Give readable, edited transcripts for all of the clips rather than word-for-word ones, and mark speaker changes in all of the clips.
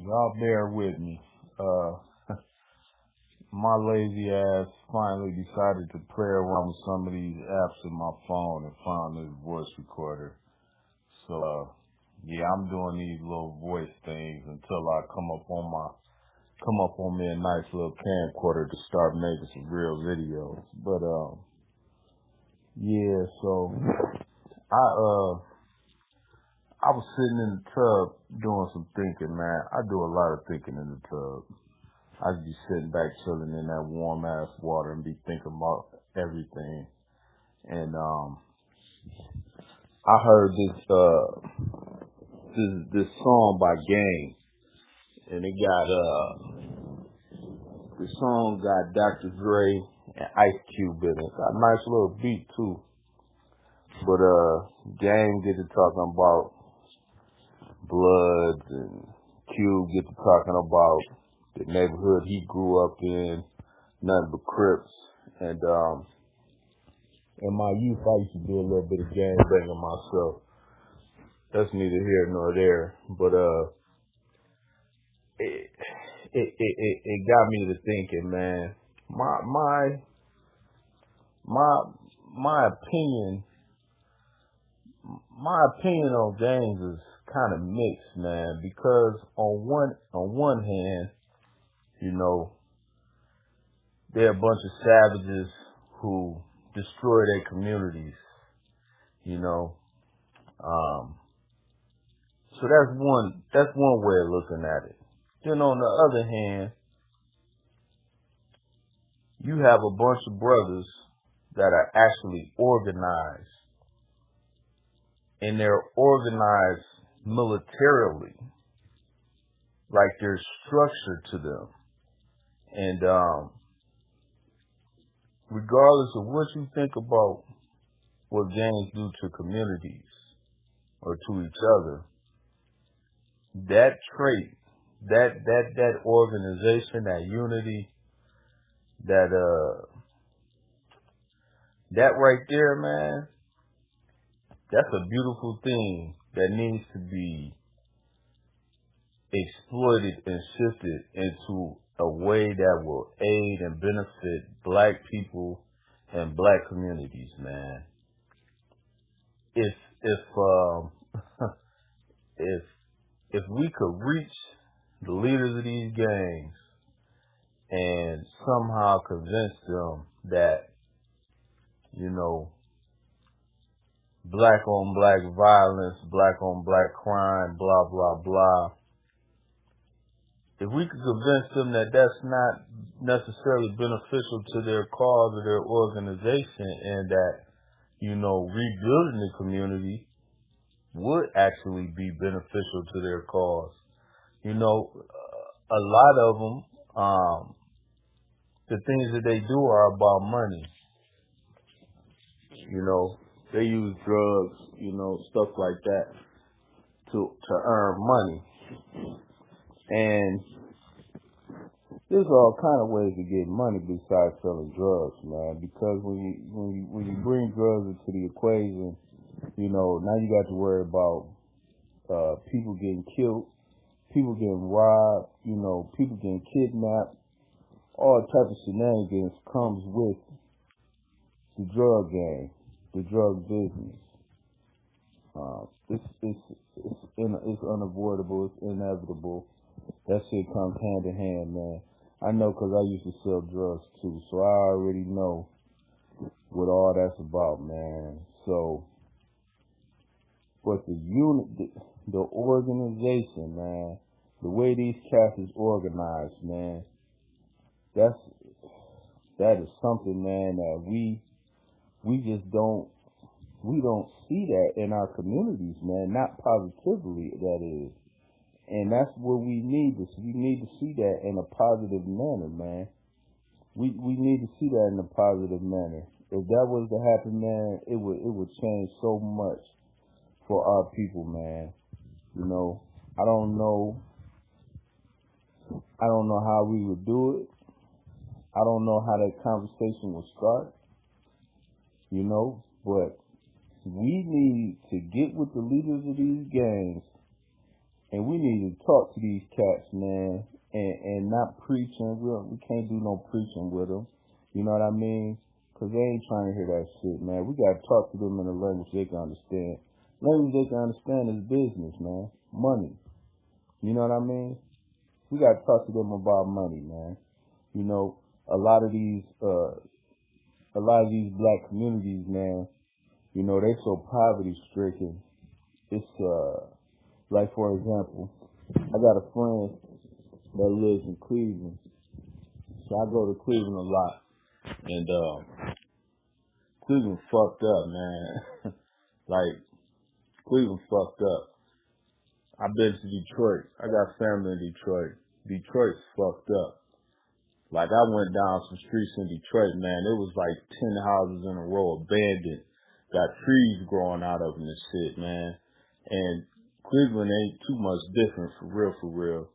Speaker 1: Y'all bear with me. Uh, my lazy ass finally decided to play around with some of these apps in my phone and found this voice recorder. So, I'm doing these little voice things until I come up on me a nice little camcorder to start making some real videos. So I was sitting in the tub doing some thinking, man. I do a lot of thinking in the tub. I just be sitting back chilling in that warm ass water and be thinking about everything. And I heard this song by Game, and the song got Dr. Dre and Ice Cube in it. Got a nice little beat too. But Game get to talking about Bloods, and Cube get to talking about the neighborhood he grew up in, nothing but Crips. And in my youth, I used to do a little bit of gang banging myself. That's neither here nor there. But it got me to thinking, man. My opinion on gangs is kind of mixed, man. Because on one hand, you know, they're a bunch of savages who destroy their communities, you know. So that's one way of looking at it. Then on the other hand, you have a bunch of brothers that are actually organized, and they're organized militarily, like there's structure to them. And regardless of what you think about what gangs do to communities or to each other, that trait, that organization, that unity, that right there, man, that's a beautiful thing that needs to be exploited and shifted into a way that will aid and benefit black people and black communities, man. If if we could reach the leaders of these gangs and somehow convince them that, you know, black on black violence, black on black crime, blah, blah, blah. If we could convince them that that's not necessarily beneficial to their cause or their organization, and that, you know, rebuilding the community would actually be beneficial to their cause. You know, a lot of them, the things that they do are about money. You know, they use drugs, you know, stuff like that to earn money. And there's all kind of ways to get money besides selling drugs, man. Because when you bring drugs into the equation, you know, now you got to worry about people getting killed, people getting robbed, you know, people getting kidnapped. All type of shenanigans comes with the drug game, the drug business. It's unavoidable. It's inevitable. That shit comes hand in hand, man. I know, because I used to sell drugs too, so I already know what all that's about, man. So, but the organization, man, the way these cats is organized, man, that is something, man, that we just don't see that in our communities, man. Not positively, that is. And that's what we need. We need to see that in a positive manner, man. We need to see that in a positive manner. If that was to happen, man, it would change so much for our people, man. You know, I don't know how we would do it. I don't know how that conversation would start, you know, but we need to get with the leaders of these gangs And we need to talk to these cats, man, and not preaching. We can't do no preaching with them. You know what I mean? Because they ain't trying to hear that shit, man. We got to talk to them in a language they can understand. Language they can understand is business, man. Money. You know what I mean? We got to talk to them about money, man. You know, a lot of these black communities, man, you know, they so poverty stricken. It's, like, for example, I got a friend that lives in Cleveland. So I go to Cleveland a lot. And, Cleveland fucked up, man. Like, Cleveland fucked up. I've been to Detroit. I got family in Detroit. Detroit's fucked up. Like, I went down some streets in Detroit, man. It was like 10 houses in a row, abandoned. Got trees growing out of them and shit, man. And Cleveland ain't too much different, for real.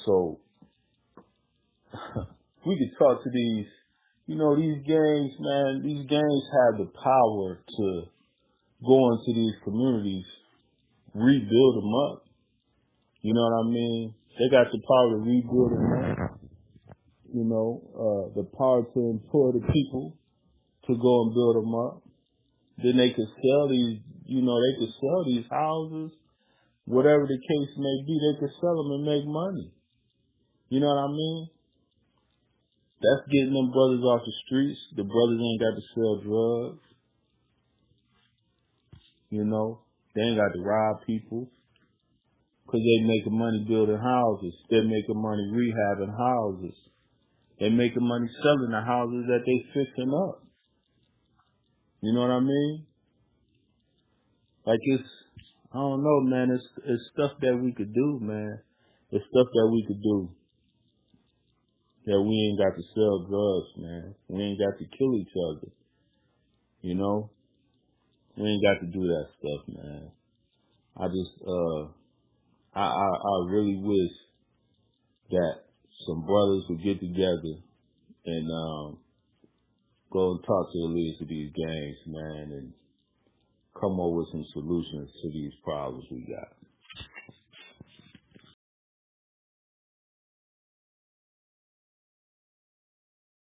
Speaker 1: So, we could talk to these, you know, these gangs, man. These gangs have the power to go into these communities, rebuild them up. You know what I mean? They got the power to rebuild them up. You know, the power to employ the people to go and build them up. Then they could sell these, you know, they could sell these houses, whatever the case may be, they could sell them and make money. You know what I mean? That's getting them brothers off the streets. The brothers ain't got to sell drugs. You know, they ain't got to rob people. Because they making money building houses. They're making money rehabbing houses. They're making money selling the houses that they fixing up. You know what I mean? Like I don't know, man. It's stuff that we could do, man. It's stuff that we could do. That we ain't got to sell drugs, man. We ain't got to kill each other. You know? We ain't got to do that stuff, man. I just, I really wish that some brothers would get together and, go and talk to the leaders of these gangs, man, and come up with some solutions to these problems we got.